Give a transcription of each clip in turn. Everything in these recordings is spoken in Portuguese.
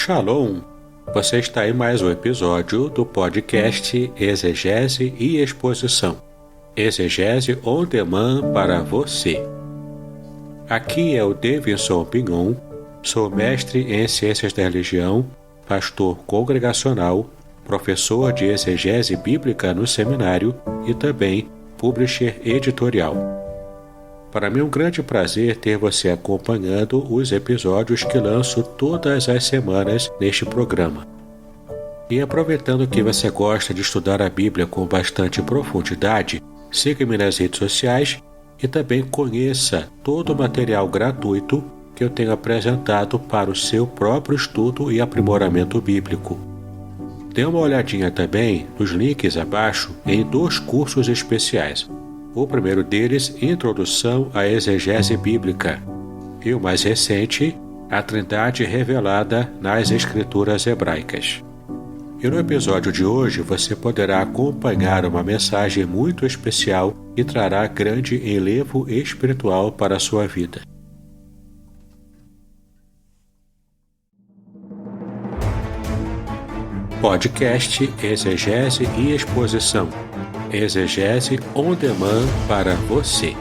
Shalom! Você está em mais um episódio do podcast Exegese e Exposição. Exegese on Demand para você. Aqui é o Davidson Pignon, sou mestre em Ciências da Religião, pastor congregacional, professor de exegese bíblica no seminário e também publisher editorial. Para mim é um grande prazer ter você acompanhando os episódios que lanço todas as semanas neste programa. E aproveitando que você gosta de estudar a Bíblia com bastante profundidade, siga-me nas redes sociais e também conheça todo o material gratuito que eu tenho apresentado para o seu próprio estudo e aprimoramento bíblico. Dê uma olhadinha também nos links abaixo em 2 cursos especiais. O primeiro deles, Introdução à Exegese Bíblica, e o mais recente, A Trindade Revelada nas Escrituras Hebraicas. E no episódio de hoje você poderá acompanhar uma mensagem muito especial que trará grande enlevo espiritual para a sua vida. Podcast Exegese e Exposição. Exegese on Demand para você.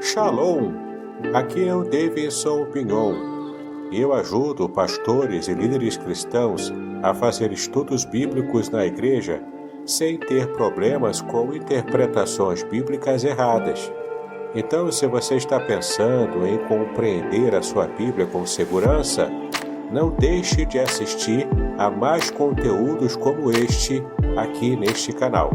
Shalom! Aqui é o Davidson Pignon. Eu ajudo pastores e líderes cristãos a fazer estudos bíblicos na igreja sem ter problemas com interpretações bíblicas erradas. Então, se você está pensando em compreender a sua Bíblia com segurança, não deixe de assistir a mais conteúdos como este aqui neste canal.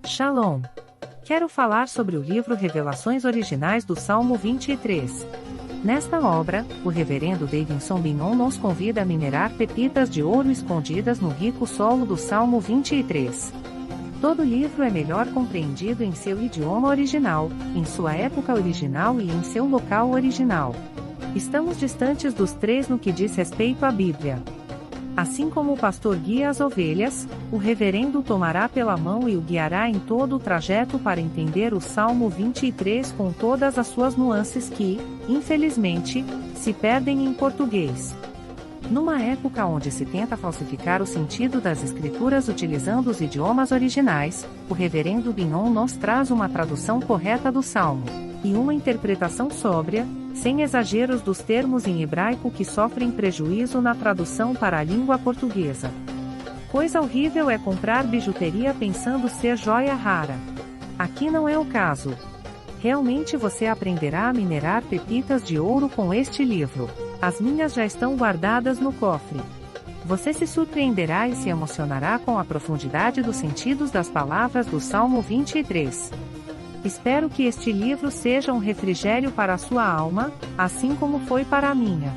Shalom! Quero falar sobre o livro Revelações Originais do Salmo 23. Nesta obra, o reverendo Davidson Pignon nos convida a minerar pepitas de ouro escondidas no rico solo do Salmo 23. Todo livro é melhor compreendido em seu idioma original, em sua época original e em seu local original. Estamos distantes dos 3 no que diz respeito à Bíblia. Assim como o pastor guia as ovelhas, o reverendo tomará pela mão e o guiará em todo o trajeto para entender o Salmo 23 com todas as suas nuances que, infelizmente, se perdem em português. Numa época onde se tenta falsificar o sentido das escrituras utilizando os idiomas originais, o reverendo Pignon nos traz uma tradução correta do Salmo, e uma interpretação sóbria, sem exageros dos termos em hebraico que sofrem prejuízo na tradução para a língua portuguesa. Coisa horrível é comprar bijuteria pensando ser joia rara. Aqui não é o caso. Realmente você aprenderá a minerar pepitas de ouro com este livro. As minhas já estão guardadas no cofre. Você se surpreenderá e se emocionará com a profundidade dos sentidos das palavras do Salmo 23. Espero que este livro seja um refrigério para a sua alma, assim como foi para a minha.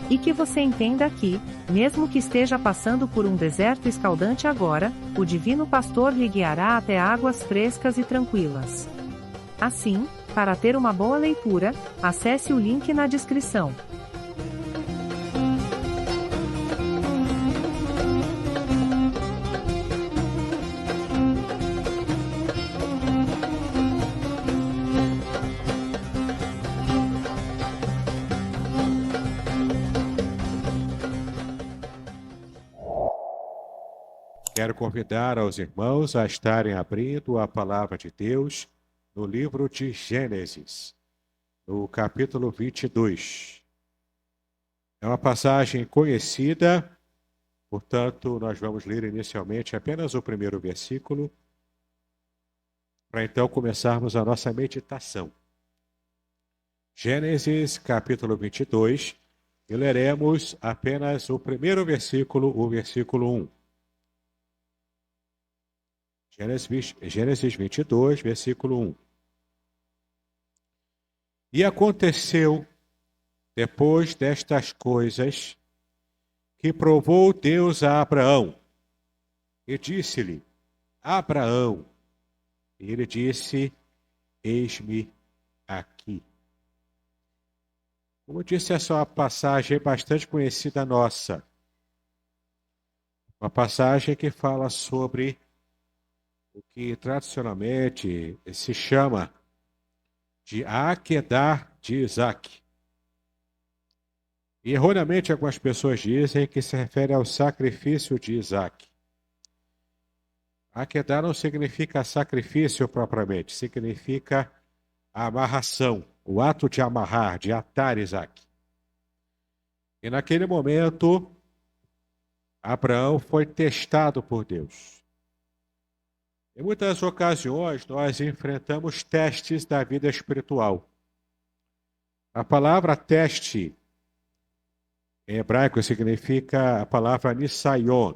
E que você entenda que, mesmo que esteja passando por um deserto escaldante agora, o Divino Pastor lhe guiará até águas frescas e tranquilas. Assim, para ter uma boa leitura, acesse o link na descrição. Quero convidar aos irmãos a estarem abrindo a palavra de Deus no livro de Gênesis, no capítulo 22. É uma passagem conhecida, portanto, nós vamos ler inicialmente apenas o primeiro versículo, para então começarmos a nossa meditação. Gênesis, capítulo 22, e leremos apenas o primeiro versículo, o versículo 1. Gênesis 22, versículo 1. E aconteceu, depois destas coisas, que provou Deus a Abraão, e disse-lhe: Abraão. E ele disse: eis-me aqui. Como eu disse, essa é uma passagem bastante conhecida nossa. Uma passagem que fala sobre o que tradicionalmente se chama de Akedah de Isaac. E erroneamente algumas pessoas dizem que se refere ao sacrifício de Isaac. Akedah não significa sacrifício propriamente, significa a amarração, o ato de amarrar, de atar Isaac. E naquele momento, Abraão foi testado por Deus. Em muitas ocasiões, nós enfrentamos testes da vida espiritual. A palavra teste, em hebraico, significa a palavra nisayon.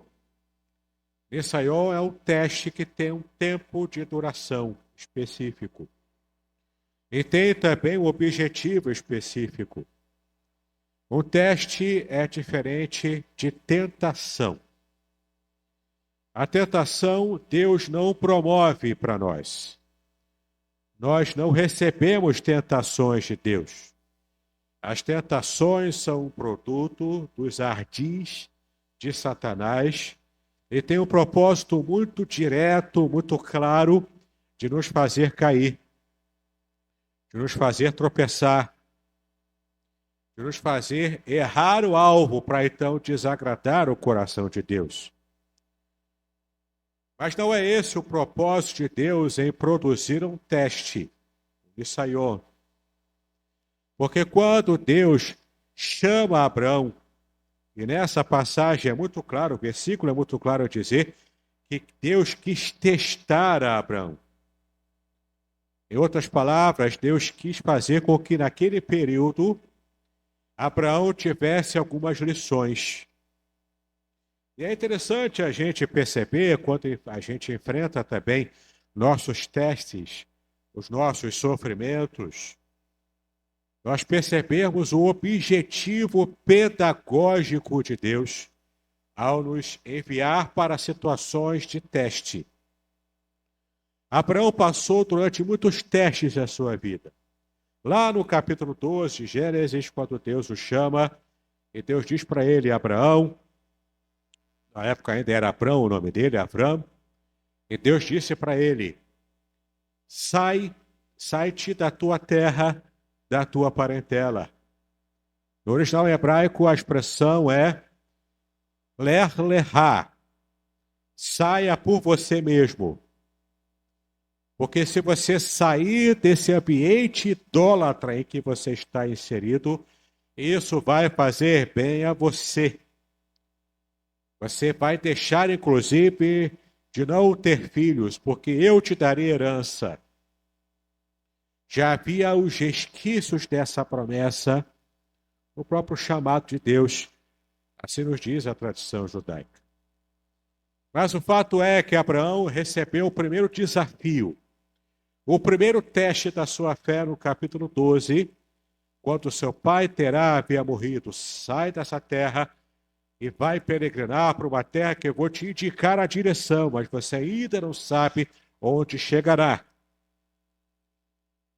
Nisayon é um teste que tem um tempo de duração específico. E tem também um objetivo específico. Um teste é diferente de tentação. A tentação Deus não promove para nós. Nós não recebemos tentações de Deus. As tentações são um produto dos ardis de Satanás e tem um propósito muito direto, muito claro de nos fazer cair, de nos fazer tropeçar, de nos fazer errar o alvo para então desagradar o coração de Deus. Mas não é esse o propósito de Deus em produzir um teste, de Saion. Porque quando Deus chama Abraão, e nessa passagem é muito claro, o versículo é muito claro a dizer que Deus quis testar a Abraão. Em outras palavras, Deus quis fazer com que naquele período Abraão tivesse algumas lições. E é interessante a gente perceber, quando a gente enfrenta também nossos testes, os nossos sofrimentos, nós percebemos o objetivo pedagógico de Deus ao nos enviar para situações de teste. Abraão passou durante muitos testes da sua vida. Lá no capítulo 12 de Gênesis, quando Deus o chama, e Deus diz para ele: Abraão, na época ainda era Abrão o nome dele, Avram, e Deus disse para ele: sai-te da tua terra, da tua parentela. No original hebraico, a expressão é ler lehá, saia por você mesmo. Porque se você sair desse ambiente idólatra em que você está inserido, isso vai fazer bem a você. Você vai deixar, inclusive, de não ter filhos, porque eu te darei herança. Já havia os resquícios dessa promessa no próprio chamado de Deus, assim nos diz a tradição judaica. Mas o fato é que Abraão recebeu o primeiro desafio, o primeiro teste da sua fé no capítulo 12, quando seu pai Terá havia morrido. Sai dessa terra e vai peregrinar para uma terra que eu vou te indicar a direção, mas você ainda não sabe onde chegará.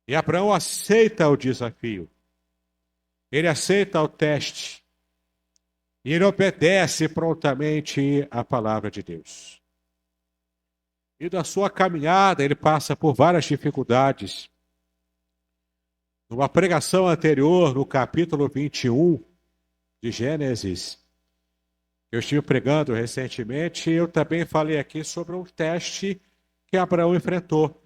E Abraão aceita o desafio. Ele aceita o teste. E ele obedece prontamente à palavra de Deus. E da sua caminhada, ele passa por várias dificuldades. Numa pregação anterior, no capítulo 21 de Gênesis, eu estive pregando recentemente, eu também falei aqui sobre um teste que Abraão enfrentou.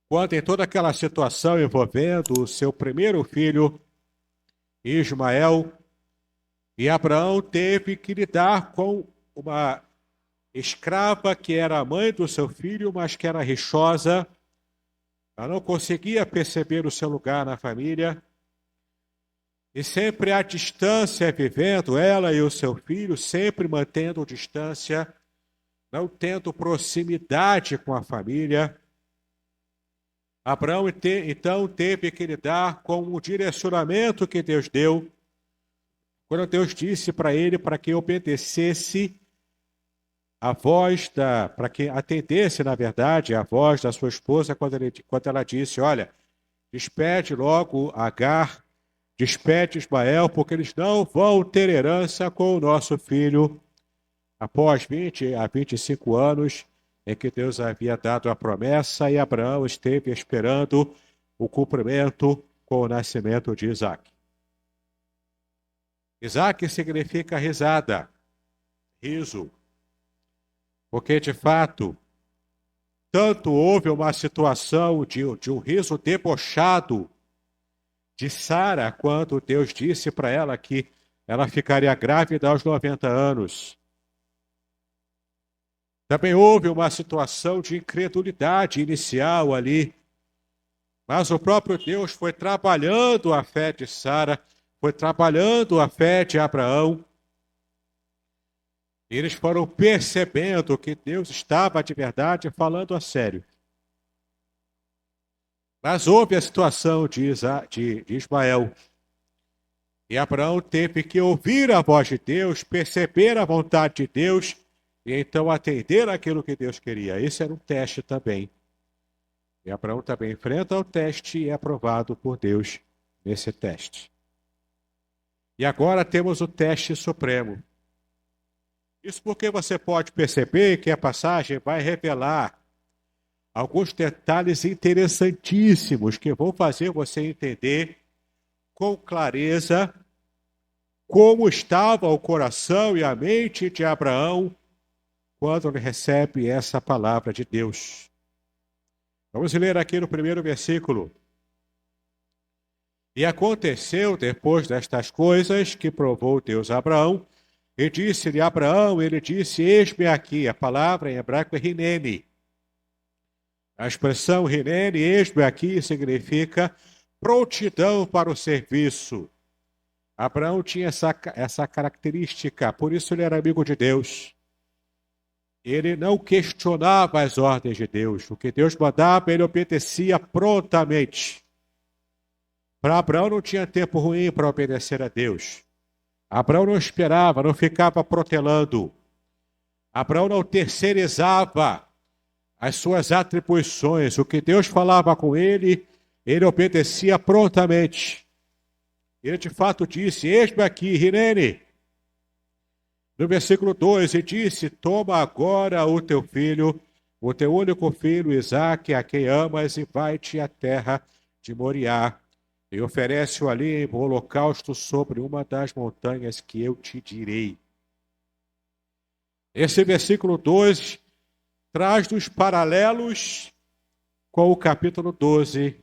Quando em toda aquela situação envolvendo o seu primeiro filho, Ismael, e Abraão teve que lidar com uma escrava que era a mãe do seu filho, mas que era rixosa, ela não conseguia perceber o seu lugar na família, e sempre à distância vivendo, ela e o seu filho, sempre mantendo distância, não tendo proximidade com a família. Abraão, então, teve que lidar com o direcionamento que Deus deu, quando Deus disse para ele para que obedecesse a voz para quem atendesse, na verdade, a voz da sua esposa quando ela disse: olha, despede logo Agar, despede Ismael, porque eles não vão ter herança com o nosso filho. Após 20 a 25 anos em que Deus havia dado a promessa e Abraão esteve esperando o cumprimento com o nascimento de Isaac. Isaac significa risada, riso, porque de fato, tanto houve uma situação de um riso debochado de Sara, quando Deus disse para ela que ela ficaria grávida aos 90 anos. Também houve uma situação de incredulidade inicial ali, mas o próprio Deus foi trabalhando a fé de Sara, foi trabalhando a fé de Abraão. E eles foram percebendo que Deus estava de verdade falando a sério. Mas houve a situação de Ismael. E Abraão teve que ouvir a voz de Deus, perceber a vontade de Deus e então atender aquilo que Deus queria. Esse era um teste também. E Abraão também enfrenta o teste e é aprovado por Deus nesse teste. E agora temos o teste supremo. Isso porque você pode perceber que a passagem vai revelar alguns detalhes interessantíssimos que vão fazer você entender com clareza como estava o coração e a mente de Abraão quando ele recebe essa palavra de Deus. Vamos ler aqui no primeiro versículo. E aconteceu depois destas coisas que provou Deus a Abraão, e disse-lhe Abraão, ele disse, eis-me aqui. A palavra em hebraico é Hineni. A expressão Hineni, eis-me aqui, significa prontidão para o serviço. Abraão tinha essa característica, por isso ele era amigo de Deus. Ele não questionava as ordens de Deus. O que Deus mandava, ele obedecia prontamente. Para Abraão não tinha tempo ruim para obedecer a Deus. Abraão não esperava, não ficava protelando. Abraão não terceirizava as suas atribuições. O que Deus falava com ele, ele obedecia prontamente. Ele de fato disse, eis-me aqui, Hineni. No versículo 2, ele disse, toma agora o teu filho, o teu único filho, Isaque, a quem amas, e vai-te à terra de Moriá, e oferece-o ali em holocausto sobre uma das montanhas que eu te direi. Esse versículo 2 traz dos paralelos com o capítulo 12,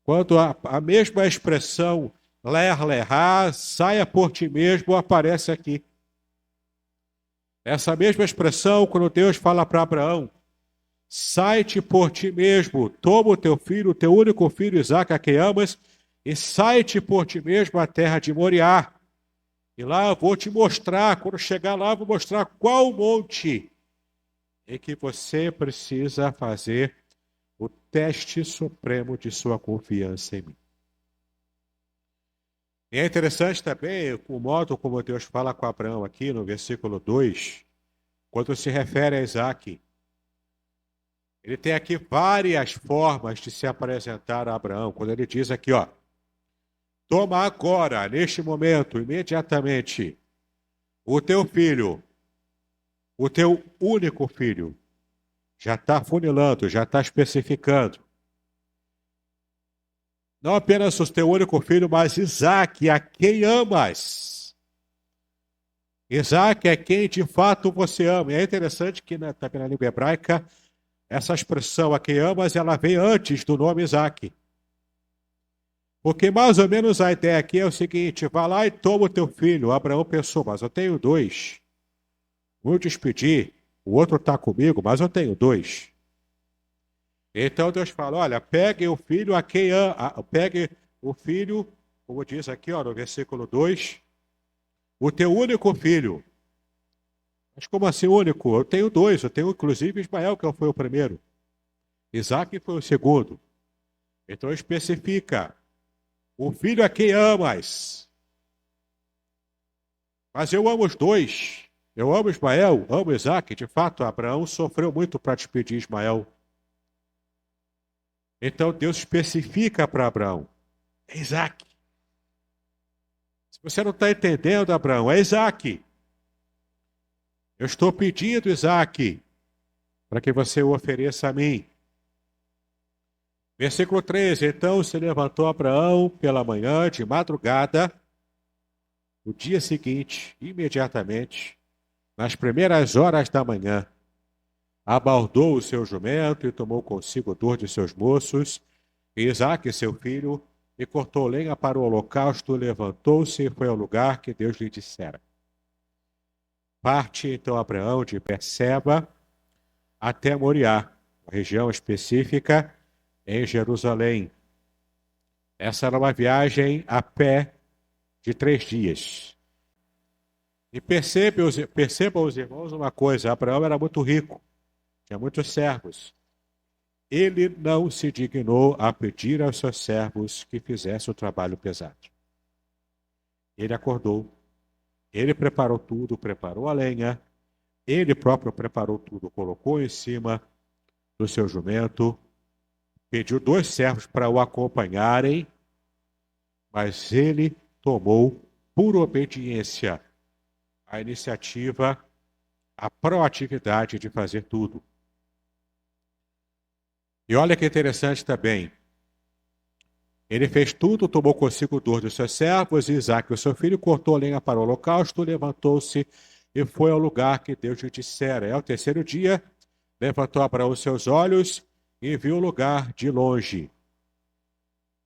quando a mesma expressão ler-lerá, saia por ti mesmo, aparece aqui. Essa mesma expressão, quando Deus fala para Abraão, sai-te por ti mesmo, toma o teu filho, o teu único filho, Isaque, a quem amas, e sai-te por ti mesmo à terra de Moriá. E lá eu vou te mostrar, quando chegar lá, eu vou mostrar qual monte em que você precisa fazer o teste supremo de sua confiança em mim. E é interessante também o modo como Deus fala com Abraão aqui no versículo 2, quando se refere a Isaque. Ele tem aqui várias formas de se apresentar a Abraão. Quando ele diz aqui, ó, toma agora, neste momento, imediatamente, o teu filho, o teu único filho, já está funilando, já está especificando. Não apenas o teu único filho, mas Isaque, a quem amas. Isaque é quem de fato você ama. E é interessante que também na língua hebraica, essa expressão a quem amas, ela vem antes do nome Isaque. Porque mais ou menos a ideia aqui é o seguinte, vai lá e toma o teu filho. Abraão pensou, mas eu tenho dois. Vou despedir, o outro está comigo, mas eu tenho dois. Então Deus fala, olha, pegue o filho a quem ama, pegue o filho, como diz aqui ó, no versículo 2, o teu único filho. Mas como assim único? Eu tenho dois, eu tenho inclusive Ismael, que foi o primeiro. Isaque foi o segundo. Então especifica, o filho a quem amas. Mas eu amo os dois. Eu amo Ismael, amo Isaac. De fato, Abraão sofreu muito para despedir Ismael. Então Deus especifica para Abraão: é Isaac. Se você não está entendendo, Abraão, é Isaac. Eu estou pedindo, Isaac, para que você o ofereça a mim. Versículo 13. Então se levantou Abraão pela manhã, de madrugada, no dia seguinte, imediatamente, nas primeiras horas da manhã, abordou o seu jumento e tomou consigo 2 de seus moços, e Isaque, seu filho, e cortou lenha para o holocausto, levantou-se e foi ao lugar que Deus lhe dissera. Parte então Abraão de Berseba até Moriá, uma região específica em Jerusalém. Essa era uma viagem a pé de 3 dias. E percebam os irmãos uma coisa: Abraão era muito rico, tinha muitos servos. Ele não se dignou a pedir aos seus servos que fizessem o trabalho pesado. Ele acordou, ele preparou tudo, preparou a lenha, ele próprio preparou tudo, colocou em cima do seu jumento, pediu 2 servos para o acompanharem, mas ele tomou, por obediência, a iniciativa, a proatividade de fazer tudo. E olha que interessante também. Ele fez tudo, tomou consigo 2 dos seus servos, e Isaque, o seu filho, cortou a lenha para o holocausto, levantou-se e foi ao lugar que Deus lhe dissera. Ao 3º dia, levantou Abraão os seus olhos e viu o lugar de longe.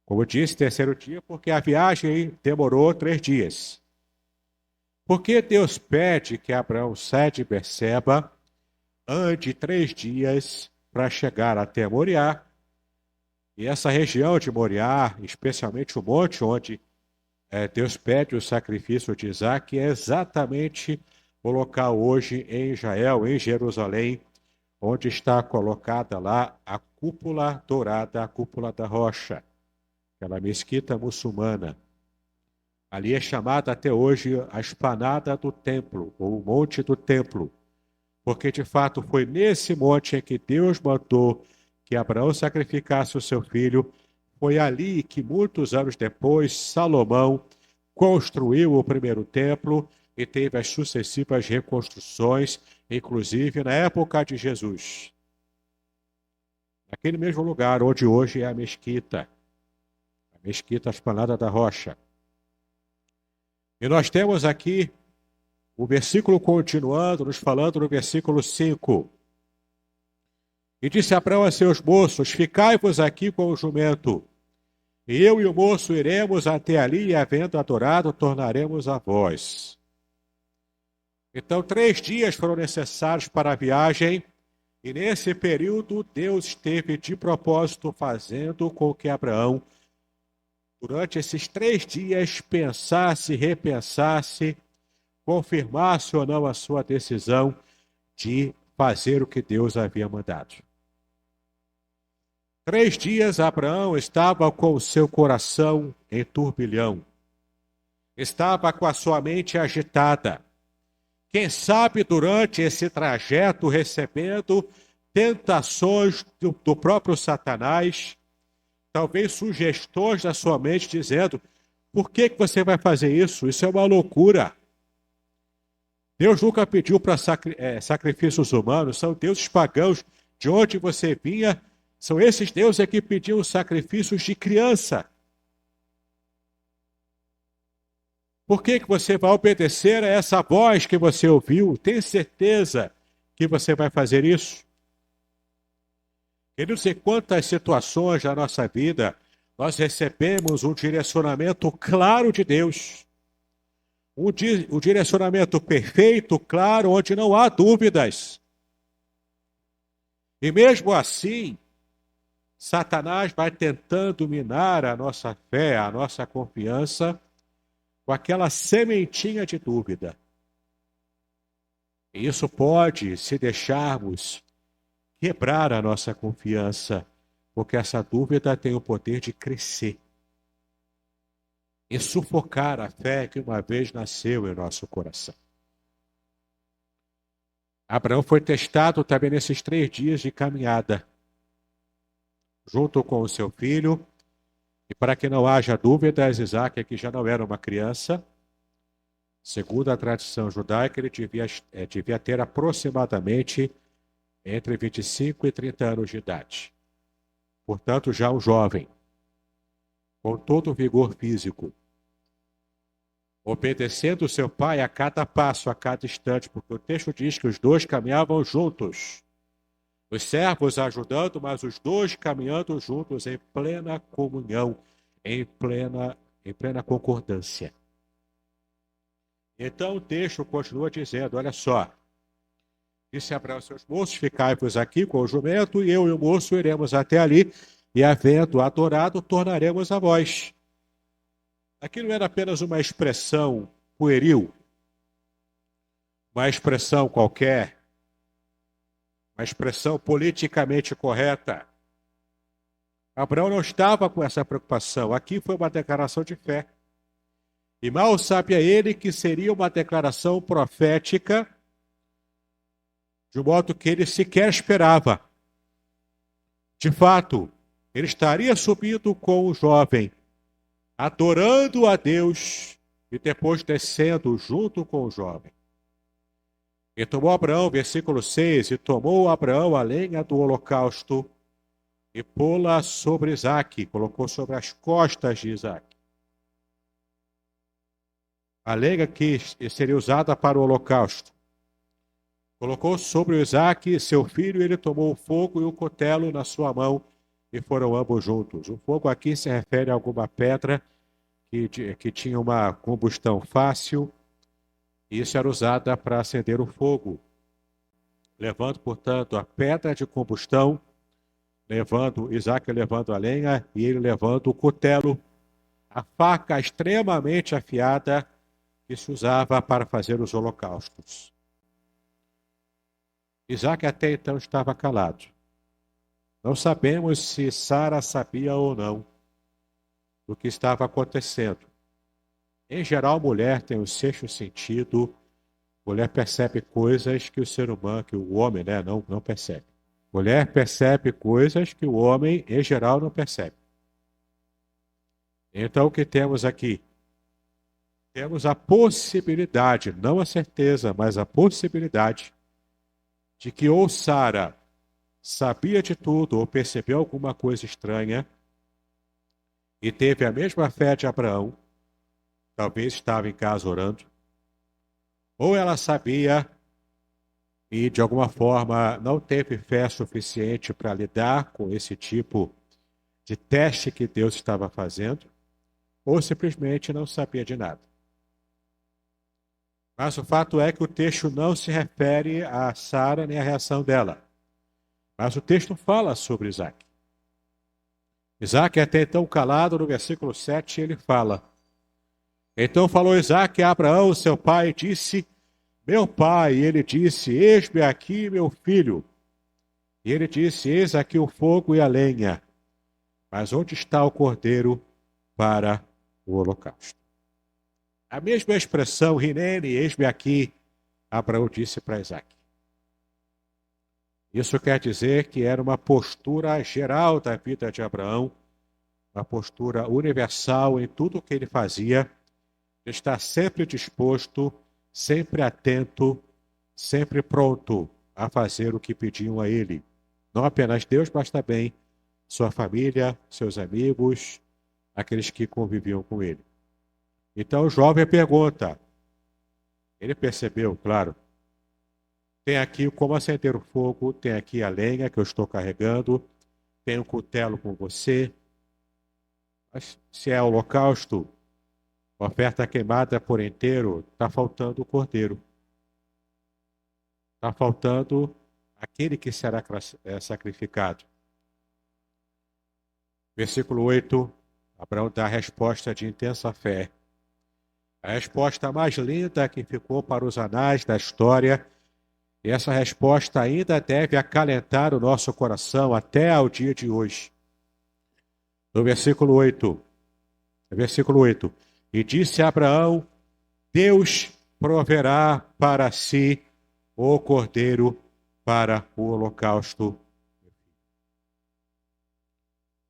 Como disse, 3º dia, porque a viagem demorou 3 dias. Porque Deus pede que Abraão saia de Berseba, ande 3 dias para chegar até Moriá. E essa região de Moriá, especialmente o monte onde Deus pede o sacrifício de Isaque, é exatamente o local hoje em Israel, em Jerusalém, onde está colocada lá a cúpula dourada, a cúpula da rocha, aquela mesquita muçulmana. Ali é chamada até hoje a esplanada do templo, ou o monte do templo, porque de fato foi nesse monte em que Deus mandou que Abraão sacrificasse o seu filho. Foi ali que muitos anos depois Salomão construiu o primeiro templo e teve as sucessivas reconstruções, inclusive na época de Jesus. Naquele mesmo lugar onde hoje é a mesquita esplanada da rocha. E nós temos aqui o versículo continuando, nos falando no versículo 5. E disse Abraão a seus moços: ficai-vos aqui com o jumento, e eu e o moço iremos até ali, e havendo adorado, tornaremos a vós. Então 3 dias foram necessários para a viagem, e nesse período Deus esteve de propósito fazendo com que Abraão, durante esses 3 dias, pensasse, repensasse, confirmasse ou não a sua decisão de fazer o que Deus havia mandado. 3 dias Abraão estava com o seu coração em turbilhão, estava com a sua mente agitada. Quem sabe durante esse trajeto recebendo tentações do próprio Satanás, talvez sugestões da sua mente dizendo: por que você vai fazer isso? Isso é uma loucura. Deus nunca pediu para sacrifícios humanos, são deuses pagãos. De onde você vinha, são esses deuses que pediam sacrifícios de criança. Por que você vai obedecer a essa voz que você ouviu? Tem certeza que você vai fazer isso? Eu não sei quantas situações da nossa vida nós recebemos um direcionamento claro de Deus. Um direcionamento perfeito, claro, onde não há dúvidas. E mesmo assim, Satanás vai tentando minar a nossa fé, a nossa confiança, com aquela sementinha de dúvida. E isso pode, se deixarmos, quebrar a nossa confiança, porque essa dúvida tem o poder de crescer e sufocar a fé que uma vez nasceu em nosso coração. Abraão foi testado também nesses 3 dias de caminhada, junto com o seu filho. E para que não haja dúvidas, Isaque aqui já não era uma criança. Segundo a tradição judaica, ele devia ter aproximadamente entre 25 e 30 anos de idade. Portanto, já um jovem, com todo o vigor físico, obedecendo seu pai a cada passo, a cada instante, porque o texto diz que os dois caminhavam juntos. Os servos ajudando, mas os dois caminhando juntos em plena comunhão, em plena concordância. Então o texto continua dizendo, olha só, disse Abraão aos seus moços, ficai-vos aqui com o jumento, e eu e o moço iremos até ali, e havendo adorado, tornaremos a vós. Aqui não era apenas uma expressão pueril, uma expressão qualquer, uma expressão politicamente correta. Abraão não estava com essa preocupação. Aqui foi uma declaração de fé. E mal sabia ele que seria uma declaração profética, de um modo que ele sequer esperava. De fato, ele estaria subindo com o jovem, adorando a Deus e depois descendo junto com o jovem. E tomou Abraão, versículo 6, e tomou Abraão a lenha do holocausto e pô-la sobre Isaque, colocou sobre as costas de Isaque. A lenha que seria usada para o holocausto. Colocou sobre o Isaque, seu filho, e ele tomou o fogo e o cutelo na sua mão, e foram ambos juntos. O fogo aqui se refere a alguma pedra que tinha uma combustão fácil, e isso era usada para acender o fogo. Levando, portanto, a pedra de combustão, Isaque levando a lenha, e ele levando o cutelo, a faca extremamente afiada que se usava para fazer os holocaustos. Isaque até então estava calado. Não sabemos se Sara sabia ou não do que estava acontecendo. Em geral, mulher tem o sexto sentido, mulher percebe coisas que o ser humano, que o homem, não percebe. Mulher percebe coisas que o homem, em geral, não percebe. Então, o que temos aqui? Temos a possibilidade, não a certeza, mas a possibilidade de que ou Sara sabia de tudo ou percebeu alguma coisa estranha e teve a mesma fé de Abraão, talvez estava em casa orando, ou ela sabia e de alguma forma não teve fé suficiente para lidar com esse tipo de teste que Deus estava fazendo, ou simplesmente não sabia de nada. Mas o fato é que o texto não se refere a Sara nem à reação dela. Mas o texto fala sobre Isaque. Isaque é até então calado, no versículo 7 ele fala. Então falou Isaque a Abraão, seu pai, e disse, meu pai, e ele disse, eis-me aqui, meu filho. E ele disse, eis aqui o fogo e a lenha, mas onde está o cordeiro para o holocausto? A mesma expressão, Rinene, eis-me aqui, Abraão disse para Isaque. Isso quer dizer que era uma postura geral da vida de Abraão, uma postura universal em tudo o que ele fazia, de estar sempre disposto, sempre atento, sempre pronto a fazer o que pediam a ele. Não apenas Deus, mas também sua família, seus amigos, aqueles que conviviam com ele. Então o jovem pergunta, ele percebeu, claro, tem aqui como acender o fogo, tem aqui a lenha que eu estou carregando, tem um cutelo com você, mas se é holocausto, oferta queimada por inteiro, está faltando o cordeiro. Está faltando aquele que será sacrificado. Versículo 8, Abraão dá a resposta de intensa fé. A resposta mais linda que ficou para os anais da história, e essa resposta ainda deve acalentar o nosso coração até ao dia de hoje. No versículo 8, e disse a Abraão, Deus proverá para si o cordeiro para o holocausto.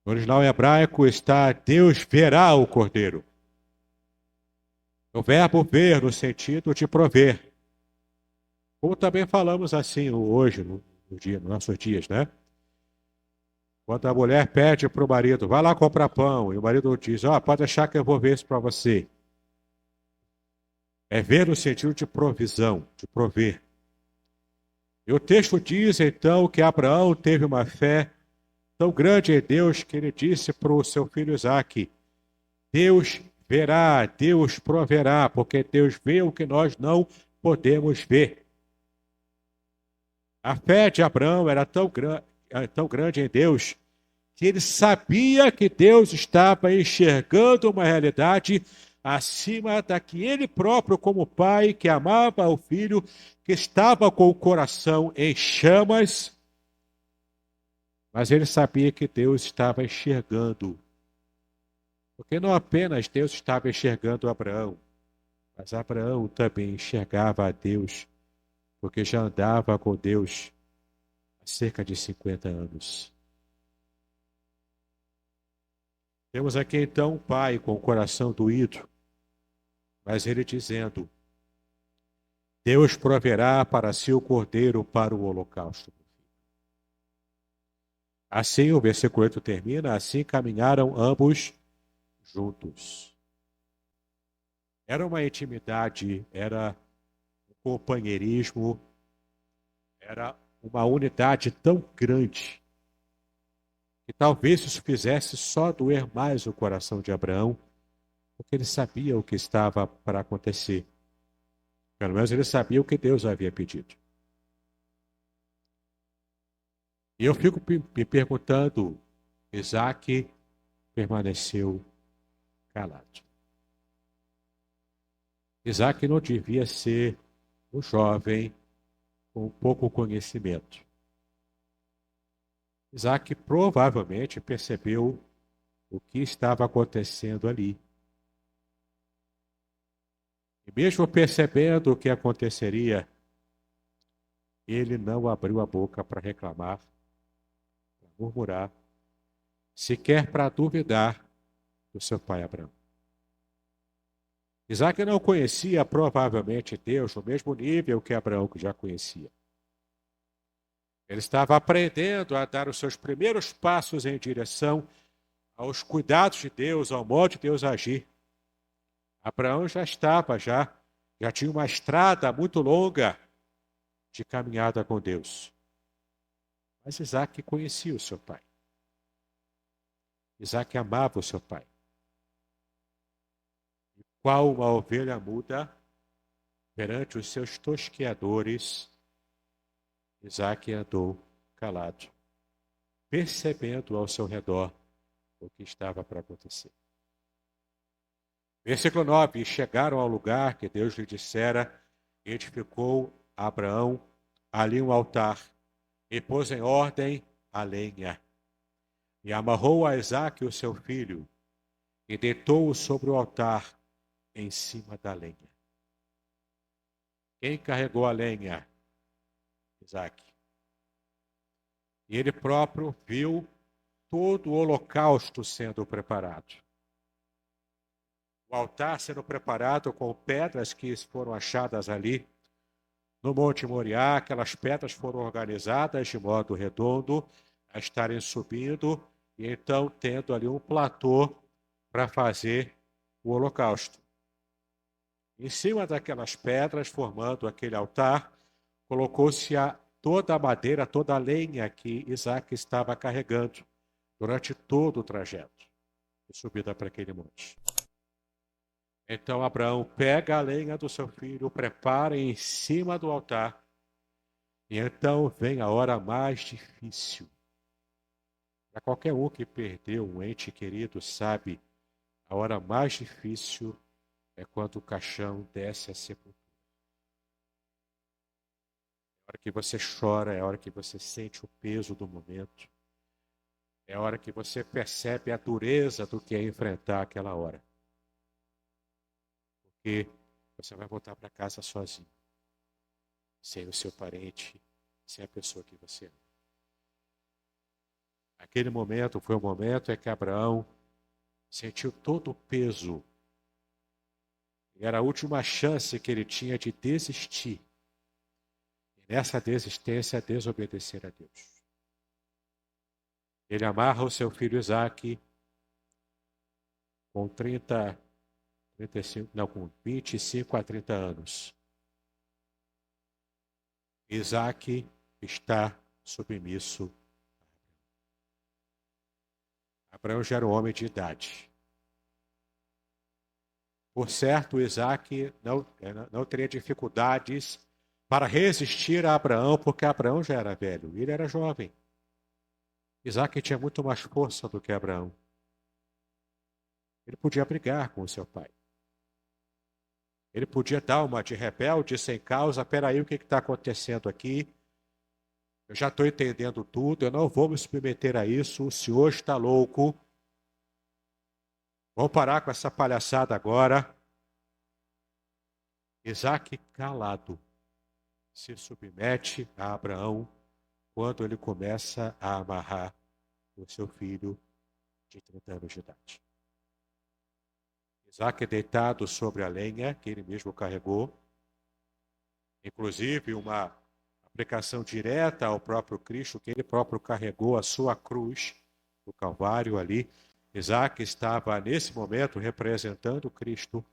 No original hebraico está Deus verá o cordeiro. O verbo ver no sentido de prover. Como também falamos assim hoje, nos nossos dias, né? Quando a mulher pede para o marido, vai lá comprar pão, e o marido diz, pode deixar que eu vou ver isso para você. É ver no sentido de provisão, de prover. E o texto diz, então, que Abraão teve uma fé tão grande em Deus que ele disse para o seu filho Isaque, Deus verá, Deus proverá, porque Deus vê o que nós não podemos ver. A fé de Abraão era tão grande em Deus que ele sabia que Deus estava enxergando uma realidade acima da que ele próprio, como pai, que amava o filho, que estava com o coração em chamas, mas ele sabia que Deus estava enxergando. Porque não apenas Deus estava enxergando Abraão, mas Abraão também enxergava a Deus, porque já andava com Deus há cerca de 50 anos. Temos aqui então um pai com o coração doído, mas ele dizendo, Deus proverá para si o cordeiro para o holocausto. Assim o versículo 8 termina, assim caminharam ambos juntos. Era uma intimidade, era um companheirismo, era uma unidade tão grande que talvez isso fizesse só doer mais o coração de Abraão, porque ele sabia o que estava para acontecer. Pelo menos ele sabia o que Deus havia pedido. E eu fico me perguntando, Isaque permaneceu calado. Isaque não devia ser um jovem com pouco conhecimento. Isaque provavelmente percebeu o que estava acontecendo ali. E mesmo percebendo o que aconteceria, ele não abriu a boca para reclamar, para murmurar, sequer para duvidar do seu pai Abraão. Isaque não conhecia provavelmente Deus no mesmo nível que Abraão já conhecia. Ele estava aprendendo a dar os seus primeiros passos em direção aos cuidados de Deus, ao modo de Deus agir. Abraão já tinha uma estrada muito longa de caminhada com Deus. Mas Isaque conhecia o seu pai. Isaque amava o seu pai. E qual uma ovelha muda perante os seus tosqueadores, Isaque andou calado, percebendo ao seu redor o que estava para acontecer. Versículo 9, e chegaram ao lugar que Deus lhe dissera, edificou Abraão ali um altar, e pôs em ordem a lenha, e amarrou a Isaque o seu filho, e deitou-o sobre o altar, em cima da lenha. Quem carregou a lenha? Isaque. E ele próprio viu todo o holocausto sendo preparado. O altar sendo preparado com pedras que foram achadas ali no Monte Moriá. Aquelas pedras foram organizadas de modo redondo a estarem subindo e então tendo ali um platô para fazer o holocausto. Em cima daquelas pedras, formando aquele altar, colocou-se toda a madeira, toda a lenha que Isaque estava carregando durante todo o trajeto de subida para aquele monte. Então Abraão pega a lenha do seu filho, prepara em cima do altar, e então vem a hora mais difícil. Para qualquer um que perdeu um ente querido, sabe, a hora mais difícil é quando o caixão desce a sepultura. É a hora que você chora, é a hora que você sente o peso do momento. É a hora que você percebe a dureza do que é enfrentar aquela hora. Porque você vai voltar para casa sozinho. sem o seu parente, sem a pessoa que você ama. Aquele momento foi o momento em que Abraão sentiu todo o peso. Era a última chance que ele tinha de desistir. E nessa desistência, desobedecer a Deus. Ele amarra o seu filho Isaque com 25 a 30 anos. Isaque está submisso. Abraão já era um homem de idade. Por certo, Isaque não teria dificuldades para resistir a Abraão, porque Abraão já era velho, ele era jovem. Isaque tinha muito mais força do que Abraão. Ele podia brigar com o seu pai. Ele podia dar uma de rebelde, sem causa. Peraí, o que está acontecendo aqui? Eu já estou entendendo tudo, eu não vou me submeter a isso, o senhor está louco. Vamos parar com essa palhaçada agora. Isaque, calado, se submete a Abraão quando ele começa a amarrar o seu filho de 30 anos de idade. Isaque deitado sobre a lenha que ele mesmo carregou, inclusive uma aplicação direta ao próprio Cristo, que ele próprio carregou a sua cruz, o Calvário ali. Isaque estava, nesse momento, representando Cristo.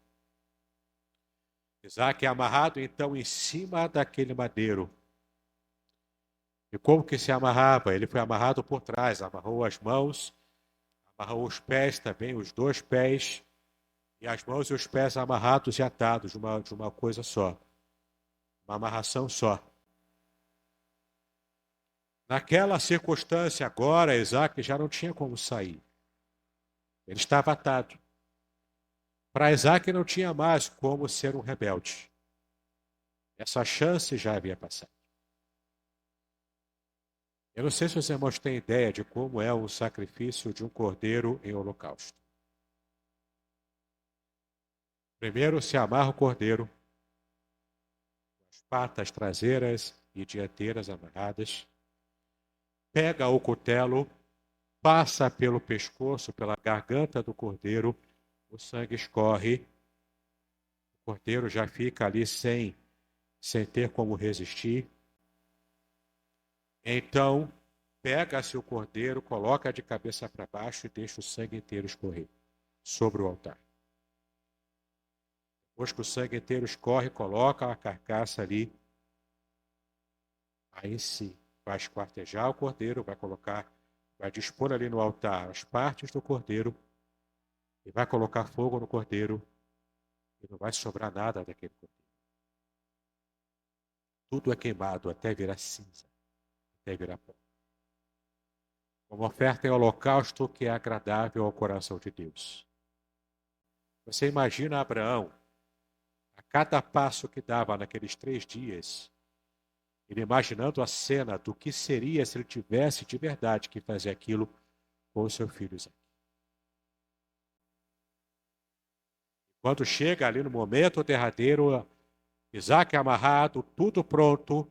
Isaque é amarrado, então, em cima daquele madeiro. E como que se amarrava? Ele foi amarrado por trás, amarrou as mãos, amarrou os pés também, os dois pés, e as mãos e os pés amarrados e atados de uma coisa só. Uma amarração só. Naquela circunstância agora, Isaque já não tinha como sair. Ele estava atado. Para Isaque não tinha mais como ser um rebelde. Essa chance já havia passado. Eu não sei se os irmãos têm ideia de como é o sacrifício de um cordeiro em holocausto. Primeiro se amarra o cordeiro, as patas traseiras e dianteiras amarradas, pega o cutelo, passa pelo pescoço, pela garganta do cordeiro, o sangue escorre, o cordeiro já fica ali sem ter como resistir. Então, pega-se o cordeiro, coloca de cabeça para baixo e deixa o sangue inteiro escorrer sobre o altar. Depois que o sangue inteiro escorre, coloca a carcaça ali. Aí sim, vai esquartejar o cordeiro, vai dispor ali no altar as partes do cordeiro e vai colocar fogo no cordeiro e não vai sobrar nada daquele cordeiro. Tudo é queimado até virar cinza, até virar pó. Uma oferta em holocausto que é agradável ao coração de Deus. Você imagina Abraão, a cada passo que dava naqueles 3 dias, ele imaginando a cena do que seria se ele tivesse de verdade que fazer aquilo com o seu filho Isaque. Quando chega ali no momento derradeiro, Isaque amarrado, tudo pronto,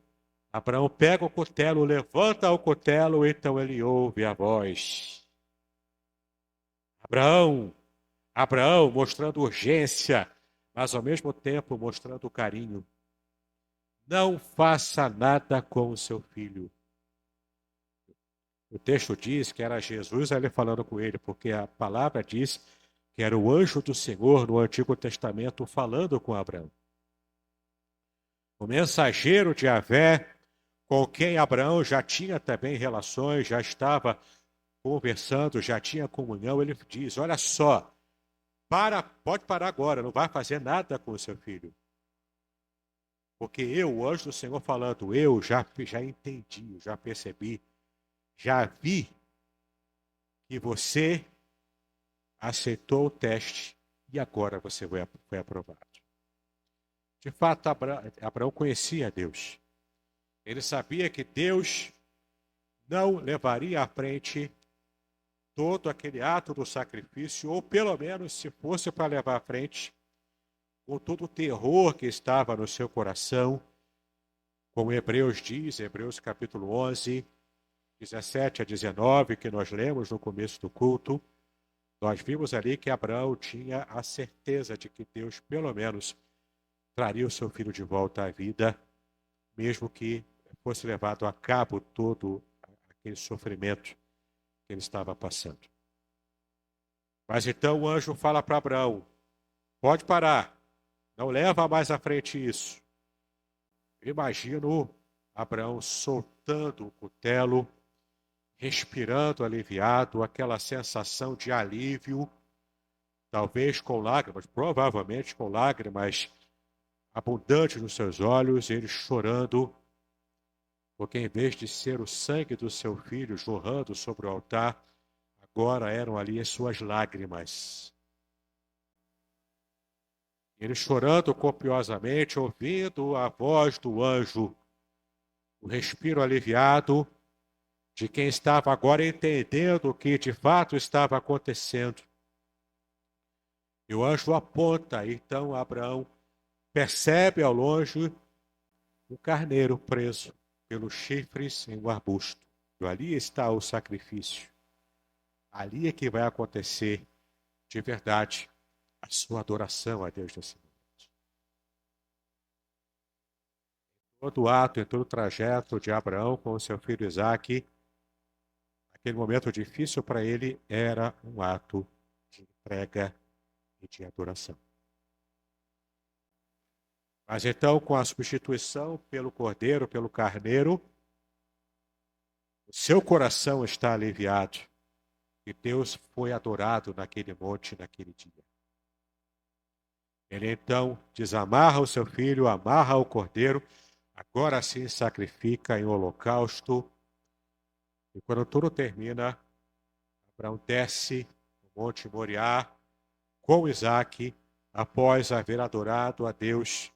Abraão pega o cutelo, levanta o cutelo, então ele ouve a voz. Abraão, Abraão, mostrando urgência, mas ao mesmo tempo mostrando carinho. Não faça nada com o seu filho. O texto diz que era Jesus ali falando com ele, porque a palavra diz que era o anjo do Senhor no Antigo Testamento falando com Abraão. O mensageiro de Yahvé, com quem Abraão já tinha também relações, já estava conversando, já tinha comunhão, ele diz, olha só, pode parar agora, não vai fazer nada com o seu filho. Porque o anjo do Senhor falando, eu já entendi, já percebi, já vi que você aceitou o teste e agora você foi aprovado. De fato, Abraão conhecia Deus. Ele sabia que Deus não levaria à frente todo aquele ato do sacrifício, ou pelo menos, se fosse para levar à frente, com todo o terror que estava no seu coração, Como Hebreus diz, Hebreus capítulo 11, 17 a 19, que nós lemos no começo do culto, nós vimos ali que Abraão tinha a certeza de que Deus, pelo menos, traria o seu filho de volta à vida, mesmo que fosse levado a cabo todo aquele sofrimento que ele estava passando. Mas então o anjo fala para Abraão: pode parar, não leva mais à frente isso. Imagino Abraão soltando o cutelo, respirando aliviado, aquela sensação de alívio, talvez com lágrimas, provavelmente com lágrimas abundantes nos seus olhos, ele chorando, porque em vez de ser o sangue do seu filho jorrando sobre o altar, agora eram ali as suas lágrimas. Ele chorando copiosamente, ouvindo a voz do anjo, o respiro aliviado de quem estava agora entendendo o que de fato estava acontecendo. E o anjo aponta, então Abraão percebe ao longe um carneiro preso pelos chifres em um arbusto. E ali está o sacrifício. Ali é que vai acontecer de verdade a sua adoração a Deus nesse momento. Todo ato, em todo o trajeto de Abraão com o seu filho Isaque, aquele momento difícil para ele era um ato de entrega e de adoração. Mas então, com a substituição pelo cordeiro, pelo carneiro, o seu coração está aliviado e Deus foi adorado naquele monte, naquele dia. Ele então desamarra o seu filho, amarra o cordeiro, agora sim sacrifica em holocausto. E quando tudo termina, Abraão desce no Monte Moriá com Isaque, após haver adorado a Deus.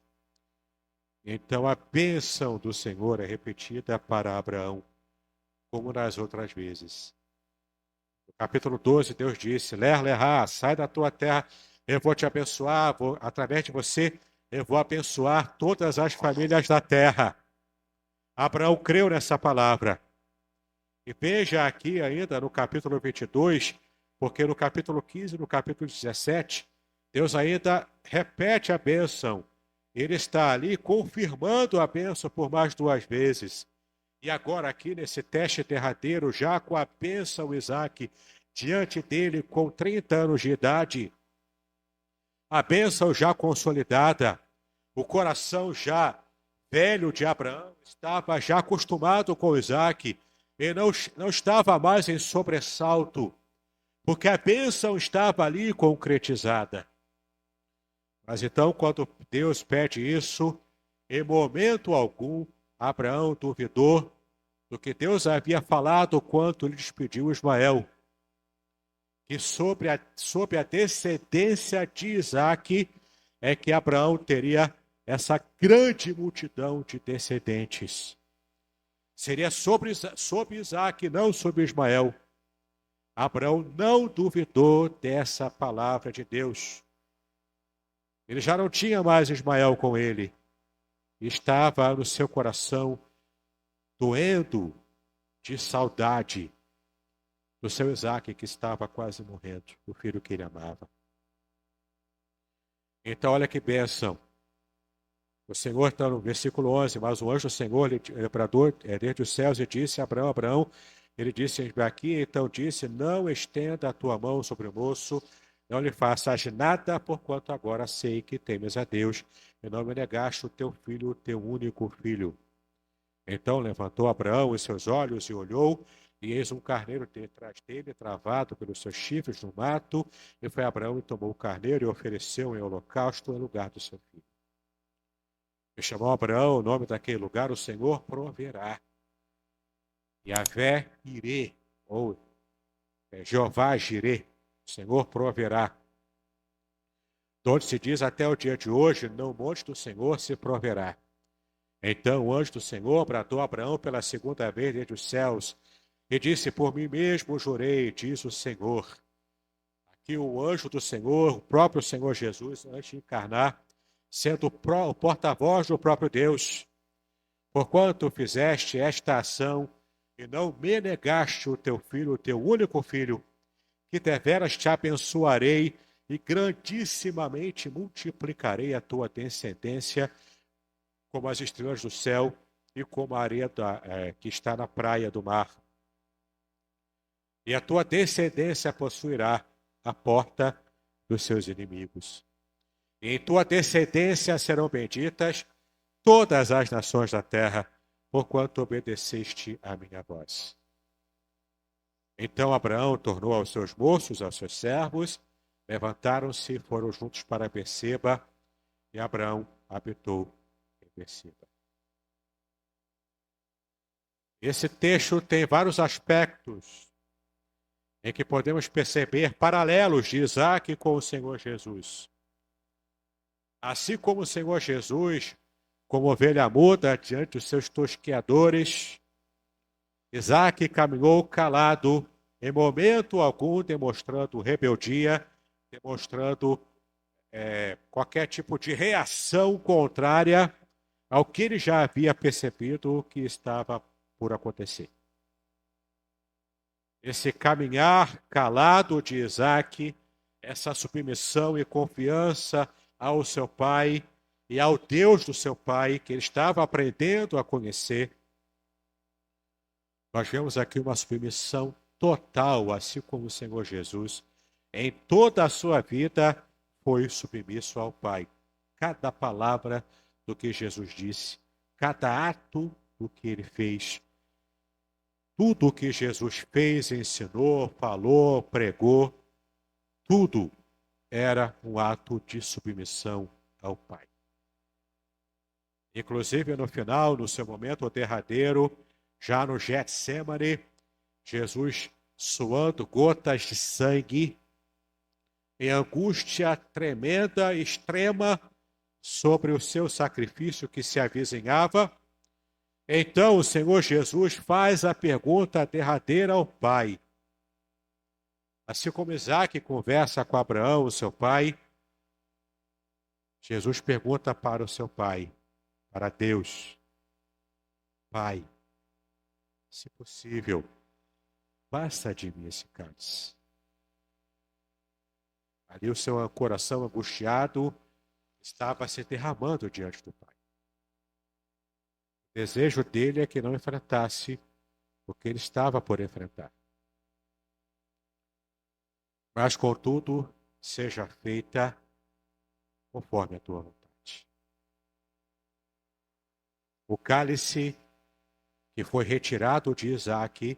Então a bênção do Senhor é repetida para Abraão, como nas outras vezes. No capítulo 12, Deus disse: Ler, Lerá, sai da tua terra, eu vou te abençoar, através de você, eu vou abençoar todas as famílias da terra. Abraão creu nessa palavra. E veja aqui ainda no capítulo 22, porque no capítulo 15 e no capítulo 17, Deus ainda repete a bênção. Ele está ali confirmando a bênção por mais duas vezes. E agora aqui nesse teste derradeiro, já com a bênção Isaque diante dele com 30 anos de idade, a bênção já consolidada, o coração já velho de Abraão estava já acostumado com Isaque, e não estava mais em sobressalto, porque a bênção estava ali concretizada. Mas então, quando Deus pede isso, em momento algum, Abraão duvidou do que Deus havia falado quando lhe despediu Ismael, que sobre a descendência de Isaque é que Abraão teria essa grande multidão de descendentes. Seria sobre Isaque, não sobre Ismael. Abraão não duvidou dessa palavra de Deus. Ele já não tinha mais Ismael com ele. Estava no seu coração doendo de saudade do seu Isaque, que estava quase morrendo, o filho que ele amava. Então, olha que bênção. O Senhor está no versículo 11, mas o anjo do Senhor, bradou desde os céus e disse a Abraão, Abraão, ele disse aqui, então disse, não estenda a tua mão sobre o moço, não lhe faças nada, porquanto agora sei que temes a Deus, e não me negaste o teu filho, o teu único filho. Então levantou Abraão os seus olhos e olhou, e eis um carneiro detrás dele, travado pelos seus chifres no mato, e foi Abraão e tomou o carneiro e ofereceu em holocausto em lugar do seu filho. E chamou Abraão o nome daquele lugar, o Senhor proverá. Yahvé Irê, ou Jeová Jirê, o Senhor proverá. Onde se diz até o dia de hoje, no monte do Senhor se proverá. Então o anjo do Senhor bradou a Abraão pela segunda vez desde os céus, e disse, por mim mesmo jurei, diz o Senhor. Aqui o anjo do Senhor, o próprio Senhor Jesus, antes de encarnar, sendo o porta-voz do próprio Deus, Porquanto fizeste esta ação e não me negaste o teu filho, o teu único filho, que deveras te abençoarei e grandissimamente multiplicarei a tua descendência como as estrelas do céu e como a areia que está na praia do mar. E a tua descendência possuirá a porta dos seus inimigos. E em tua descendência serão benditas todas as nações da terra, porquanto obedeceste à minha voz. Então Abraão tornou aos seus moços, aos seus servos, levantaram-se e foram juntos para Berseba, e Abraão habitou em Berseba. Esse texto tem vários aspectos em que podemos perceber paralelos de Isaac com o Senhor Jesus. Assim como o Senhor Jesus, como ovelha muda diante dos seus tosqueadores, Isaac caminhou calado, em momento algum demonstrando rebeldia, demonstrando qualquer tipo de reação contrária ao que ele já havia percebido que estava por acontecer. Esse caminhar calado de Isaac, essa submissão e confiança ao seu pai e ao Deus do seu pai, que ele estava aprendendo a conhecer, nós vemos aqui uma submissão total, assim como o Senhor Jesus, em toda a sua vida, foi submisso ao Pai. Cada palavra do que Jesus disse, cada ato do que ele fez, tudo o que Jesus fez, ensinou, falou, pregou, tudo era um ato de submissão ao Pai. Inclusive, no final, no seu momento derradeiro, já no Getsemane, Jesus suando gotas de sangue, em angústia tremenda, extrema, sobre o seu sacrifício que se avizinhava. Então o Senhor Jesus faz a pergunta derradeira ao Pai. Assim como Isaac conversa com Abraão, o seu pai, Jesus pergunta para o seu pai, para Deus: Pai, se possível, passa de mim esse cálice. Ali o seu coração angustiado estava se derramando diante do Pai. O desejo dele é que não enfrentasse o que ele estava por enfrentar. Mas, contudo, seja feita conforme a tua vontade. O cálice que foi retirado de Isaac,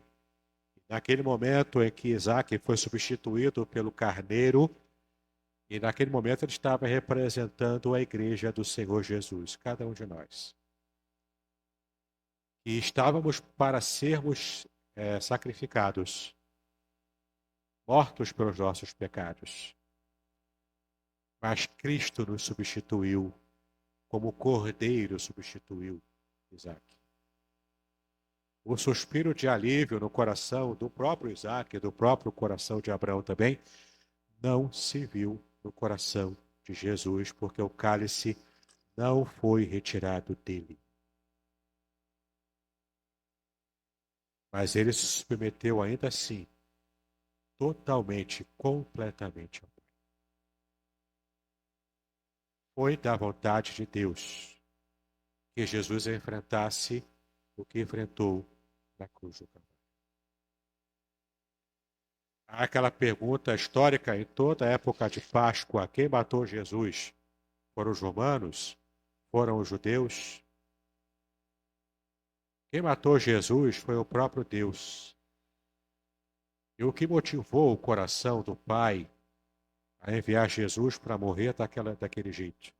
naquele momento em que Isaac foi substituído pelo carneiro, e naquele momento ele estava representando a igreja do Senhor Jesus, cada um de nós. E estávamos para sermos sacrificados, mortos pelos nossos pecados. Mas Cristo nos substituiu, como o cordeiro substituiu Isaac. O suspiro de alívio no coração do próprio Isaac, do próprio coração de Abraão também, não se viu no coração de Jesus, porque o cálice não foi retirado dele. Mas ele se submeteu ainda assim, totalmente, completamente ao Pai. Foi da vontade de Deus que Jesus enfrentasse o que enfrentou na cruz do Calvário. Há aquela pergunta histórica em toda a época de Páscoa: quem matou Jesus? Foram os romanos? Foram os judeus? Quem matou Jesus foi o próprio Deus. E o que motivou o coração do Pai a enviar Jesus para morrer daquele jeito?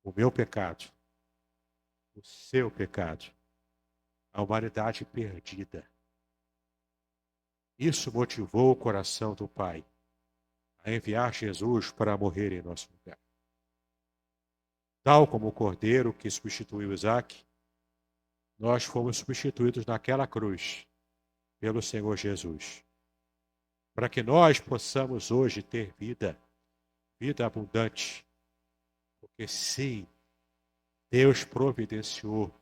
O meu pecado, o seu pecado, a humanidade perdida. Isso motivou o coração do Pai a enviar Jesus para morrer em nosso lugar. Tal como o cordeiro que substituiu Isaac, nós fomos substituídos naquela cruz pelo Senhor Jesus, para que nós possamos hoje ter vida abundante. Porque sim, Deus providenciou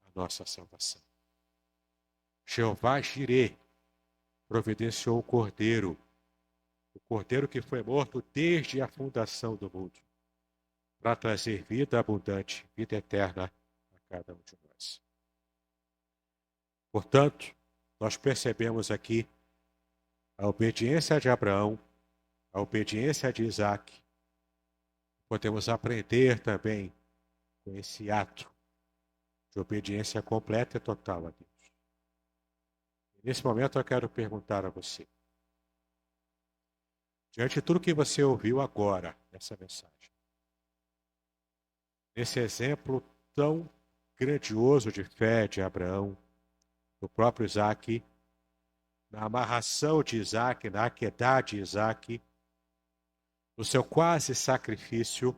a nossa salvação. Jeová Jirê providenciou o Cordeiro que foi morto desde a fundação do mundo, para trazer vida abundante, vida eterna a cada um de nós. Portanto, nós percebemos aqui a obediência de Abraão, a obediência de Isaac. Podemos aprender também com esse ato de obediência completa e total a Deus. Nesse momento eu quero perguntar a você, diante de tudo que você ouviu agora nessa mensagem, nesse exemplo tão grandioso de fé de Abraão, do próprio Isaac, na amarração de Isaac, na aquedá de Isaac, no seu quase sacrifício,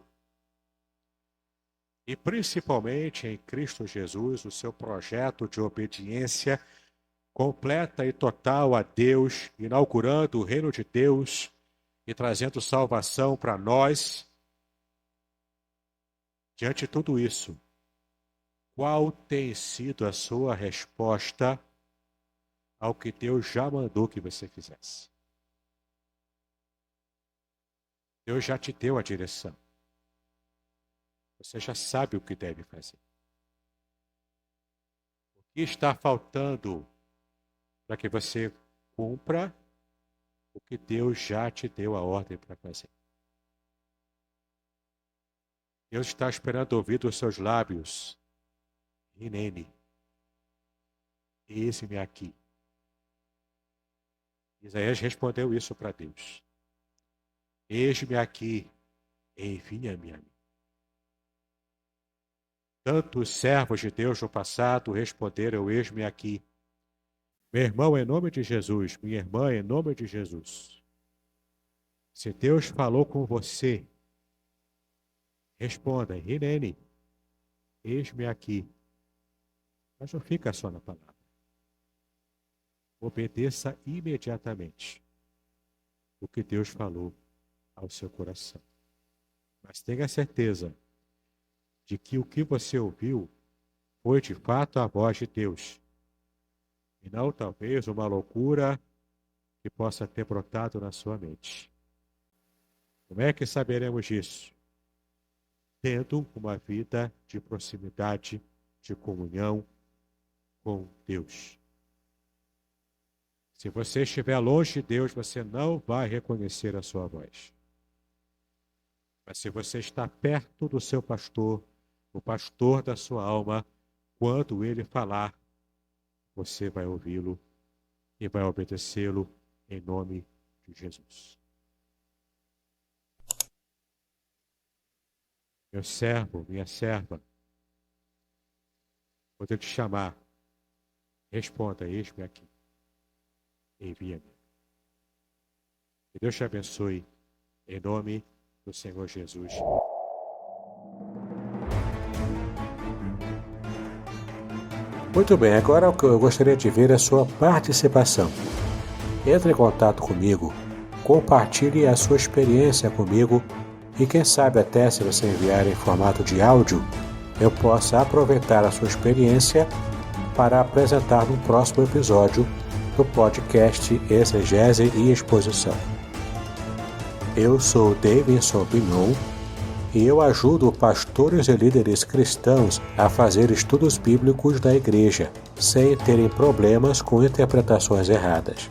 e principalmente em Cristo Jesus, o seu projeto de obediência completa e total a Deus, inaugurando o reino de Deus e trazendo salvação para nós. Diante de tudo isso, qual tem sido a sua resposta ao que Deus já mandou que você fizesse? Deus já te deu a direção. Você já sabe o que deve fazer. O que está faltando para que você cumpra o que Deus já te deu a ordem para fazer? Deus está esperando ouvir dos seus lábios: Hineni, eis-me aqui. Isaías respondeu isso para Deus: eis-me aqui, envia-me a mim. Tantos servos de Deus no passado responderam: eis-me aqui. Meu irmão, em nome de Jesus, minha irmã, em nome de Jesus. Se Deus falou com você, responda: Hineni, eis-me aqui. Mas não fica só na palavra. Obedeça imediatamente o que Deus falou ao seu coração. Mas tenha certeza de que o que você ouviu foi de fato a voz de Deus, e não talvez uma loucura que possa ter brotado na sua mente. Como é que saberemos disso? Tendo uma vida de proximidade, de comunhão com Deus. Se você estiver longe de Deus, você não vai reconhecer a sua voz. Mas se você está perto do seu pastor, o pastor da sua alma, quando ele falar, você vai ouvi-lo e vai obedecê-lo em nome de Jesus. Meu servo, minha serva, quando eu te chamar, responda: eis-me aqui, envia-me. Que Deus te abençoe, em nome do Senhor Jesus. Muito bem, agora o que eu gostaria de ver é a sua participação. Entre em contato comigo, compartilhe a sua experiência comigo e quem sabe até se você enviar em formato de áudio, eu possa aproveitar a sua experiência para apresentar no próximo episódio do podcast Exegese e Exposição. Eu sou Davidson Bignon e eu ajudo pastores e líderes cristãos a fazer estudos bíblicos da igreja, sem terem problemas com interpretações erradas.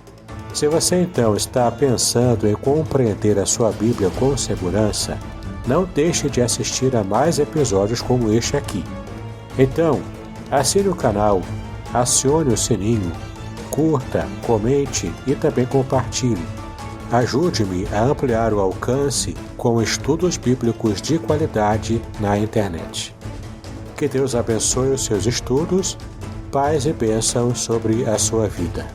Se você então está pensando em compreender a sua Bíblia com segurança, não deixe de assistir a mais episódios como este aqui. Então, assine o canal, acione o sininho, curta, comente e também compartilhe. Ajude-me a ampliar o alcance com estudos bíblicos de qualidade na internet. Que Deus abençoe os seus estudos, paz e bênção sobre a sua vida.